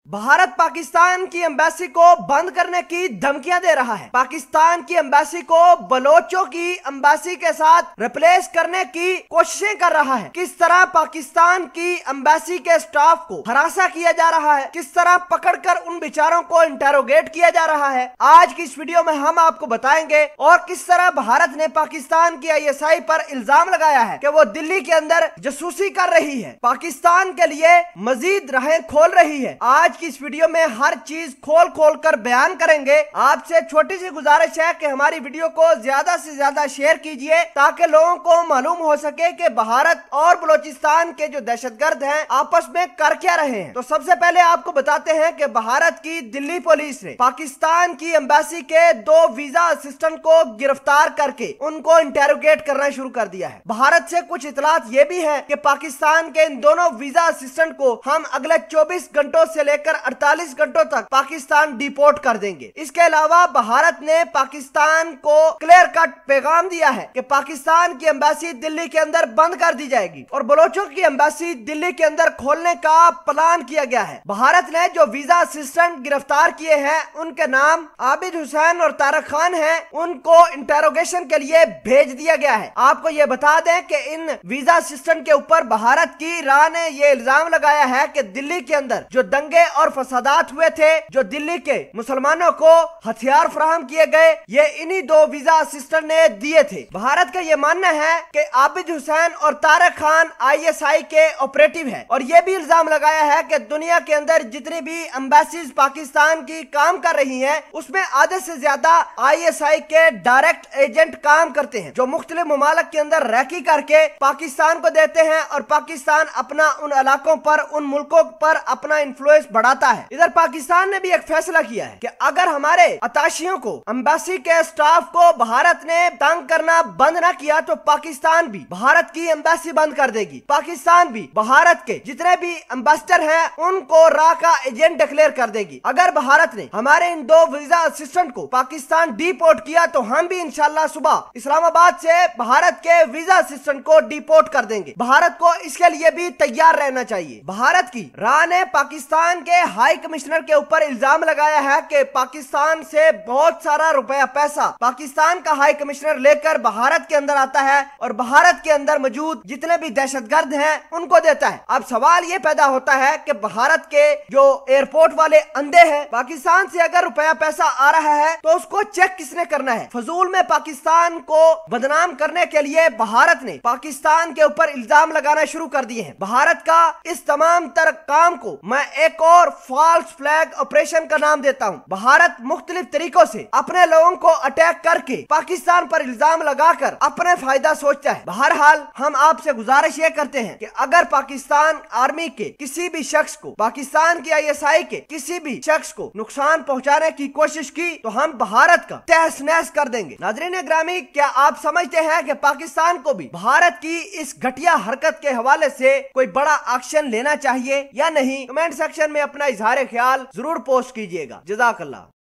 भारत पाकिस्तान की एम्बेसी को बंद करने की धमकियां दे रहा है। पाकिस्तान की एम्बेसी को बलोचों की एम्बेसी के साथ रिप्लेस करने की कोशिशें कर रहा है। किस तरह पाकिस्तान की एम्बेसी के स्टाफ को हरासा किया जा रहा है, किस तरह पकड़कर उन बेचारों को इंटेरोगेट किया जा रहा है, आज की इस वीडियो में हम आपको बताएंगे। और किस तरह भारत ने पाकिस्तान की ISI पर इल्जाम लगाया है कि वो दिल्ली के अंदर जासूसी कर रही है, पाकिस्तान के लिए मजीद राहें खोल रही है। आज की इस वीडियो में हर चीज खोल खोल कर बयान करेंगे। आपसे छोटी सी गुजारिश है कि हमारी वीडियो को ज्यादा से ज्यादा शेयर कीजिए ताकि लोगों को मालूम हो सके कि भारत और बलोचिस्तान के जो दहशतगर्द हैं आपस में कर क्या रहे हैं। तो सबसे पहले आपको बताते हैं कि भारत की दिल्ली पुलिस ने पाकिस्तान की एम्बेसी के 2 वीजा असिस्टेंट को गिरफ्तार करके उनको इंटेरोगेट करना शुरू कर दिया है। भारत से कुछ इतलात ये भी है कि पाकिस्तान के इन दोनों वीजा असिस्टेंट को हम अगले 24 घंटों से लेकर 48 घंटों तक पाकिस्तान डिपोर्ट कर देंगे। इसके अलावा भारत ने पाकिस्तान को क्लियर कट पैगाम दिया है कि पाकिस्तान की एम्बेसी दिल्ली के अंदर बंद कर दी जाएगी और बलोचों की एम्बेसी दिल्ली के अंदर खोलने का प्लान किया गया है। भारत ने जो वीजा असिस्टेंट गिरफ्तार किए हैं उनके नाम आबिद हुसैन और तारक खान हैं, उनको इंटेरोगेशन के लिए भेज दिया गया है। आपको ये बता दें कि इन वीजा असिस्टेंट के ऊपर भारत की राह ने ये इल्जाम लगाया है कि दिल्ली के अंदर जो दंगे और फसादात हुए थे, जो दिल्ली के मुसलमानों को हथियार फराहम किए गए, ये इन्हीं 2 वीजा असिस्टेंट ने दिए थे। भारत का ये मानना है कि आबिद हुसैन और तारक खान ISI के ऑपरेटिव है और ये भी इल्जाम लगाया है कि दुनिया के अंदर जितनी भी एम्बेसीज पाकिस्तान की काम कर रही हैं उसमें आधे से ज्यादा ISI के डायरेक्ट एजेंट काम करते हैं, जो मुख्तलिफ ममालिक के अंदर रैकी करके पाकिस्तान को देते हैं और पाकिस्तान अपना उन इलाकों पर, उन मुल्कों पर अपना इन्फ्लुएंस बढ़ाता है। इधर पाकिस्तान ने भी एक फैसला किया है कि अगर हमारे अताशियों को, एम्बेसी के स्टाफ को भारत ने तंग करना बंद ना किया तो पाकिस्तान भी भारत की एम्बेसी बंद कर देगी। पाकिस्तान भी भारत के जितने भी एम्बेसडर हैं उनको राह का एजेंट डिक्लेयर कर देगी। अगर भारत ने हमारे इन 2 वीजा असिस्टेंट को पाकिस्तान डिपोर्ट किया तो हम भी इंशाल्लाह सुबह इस्लामाबाद से भारत के वीजा असिस्टेंट को डिपोर्ट कर देंगे। भारत को इसके लिए भी तैयार रहना चाहिए। भारत की राह ने पाकिस्तान के हाई कमिश्नर के ऊपर इल्जाम लगाया है कि पाकिस्तान से बहुत सारा रुपया पैसा पाकिस्तान का हाई कमिश्नर लेकर भारत के अंदर आता है और भारत के अंदर मौजूद जितने भी दहशतगर्द हैं उनको देता है। अब सवाल ये पैदा होता है कि भारत के जो एयरपोर्ट वाले अंधे हैं, पाकिस्तान से अगर रुपया पैसा आ रहा है तो उसको चेक किसने करना है? फजूल में पाकिस्तान को बदनाम करने के लिए भारत ने पाकिस्तान के ऊपर इल्जाम लगाना शुरू कर दिए हैं। भारत का इस तमाम तर काम को मैं एक और फॉल्स फ्लैग ऑपरेशन का नाम देता हूं। भारत मुख्तलिफ तरीकों से अपने लोगों को अटैक करके पाकिस्तान पर इल्जाम लगाकर अपने फायदा सोचता है। बहरहाल हम आपसे गुजारिश ये करते हैं कि अगर पाकिस्तान आर्मी के किसी भी शख्स को, पाकिस्तान की ISI के किसी भी शख्स को नुकसान पहुंचाने की कोशिश की तो हम भारत का तहस नहस कर देंगे। नाज़रीन ग्रामी, क्या आप समझते हैं कि पाकिस्तान को भी भारत की इस घटिया हरकत के हवाले से कोई बड़ा एक्शन लेना चाहिए या नहीं? कमेंट सेक्शन में अपना इजहार ख्याल जरूर पोस्ट कीजिएगा। जज़ाकल्लाह।